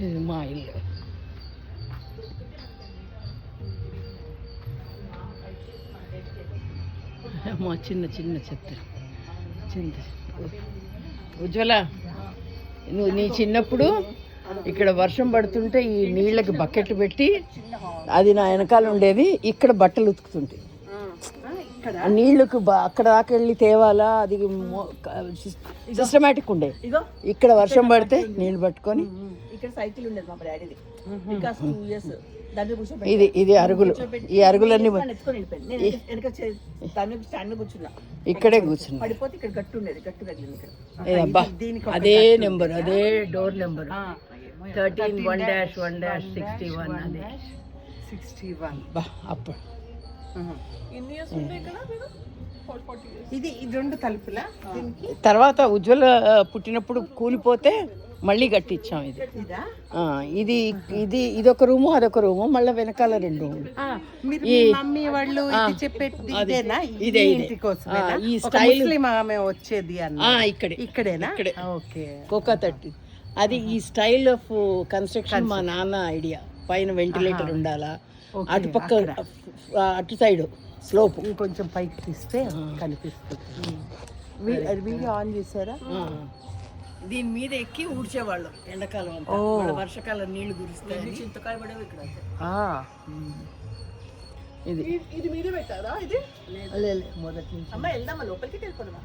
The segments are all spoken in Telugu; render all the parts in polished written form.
ఇది మా ఇల్లు. మా చిన్న చిన్న చెత్త చిన్న. ఉజ్వల, నువ్వు నీ చిన్నప్పుడు ఇక్కడ వర్షం పడుతుంటే ఈ నీళ్ళకి బకెట్ పెట్టి అది నా వెనకాల ఉండేది. ఇక్కడ బట్టలు ఉతుకుతుంటే నీళ్ళకు అక్కడ దాకా వెళ్ళి తేవాలా, అది సిస్టమేటిక్ ఉండే. ఇక్కడ వర్షం పడితే నీళ్ళు పట్టుకొని ఇక్కడ సైకిల్ ఉండేది మా డాడీది. బికాస్ 2 years ఇది అరుగులు. ఈ అరుగులన్నీ ఇక్కడే కూర్చున్నా. పడిపోతే ఇక్కడ గట్టు ఉండేది, గట్టు తగిలింది అబ్బా. అదే నెంబర్, అదే డోర్ నెంబర్ 13-1-1-61. అదే 61. అప్పుడు ఇది 2 తలుపుల. తర్వాత ఉజ్వల పుట్టినప్పుడు కూలిపోతే మళ్ళీ కట్టించాం. ఇది ఇది ఇదొక రూము, అదొక రూము, మళ్ళీ వెనకాల 2 రూములు. మమ్మీ వాళ్ళు ఇదే ఈ స్టైల్ వచ్చేది ఇక్కడేనా? కోకా 30. అది ఈ స్టైల్ ఆఫ్ కన్స్ట్రక్షన్ మా నాన్న ఐడియా. పైన వెంటిలేటర్ ఉండాలా, అటు పక్క అటు సైడ్ స్లోప్ కొంచెం పైకి తీస్తే కనిపిస్తుంది. వీడియో ఆన్ చేశారా? దీని మీద ఎక్కి ఊడ్చేవాళ్ళం ఎండాకాలం అంతా. వర్షాకాలం నీళ్లు కురుస్తాయి. చింతకాయ పడేవి ఇక్కడ. ఇది మీదే పెట్టారా? ఇది మొదటి నుంచి. అమ్మ వెళ్దామా లోపలికి? వెళ్ళిపోదామా?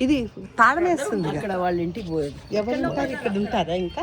ఇది తాళం వేస్తుంది. అక్కడ వాళ్ళ ఇంటికి పోయేది. ఎవరు ఇక్కడ ఉంటారా ఇంకా?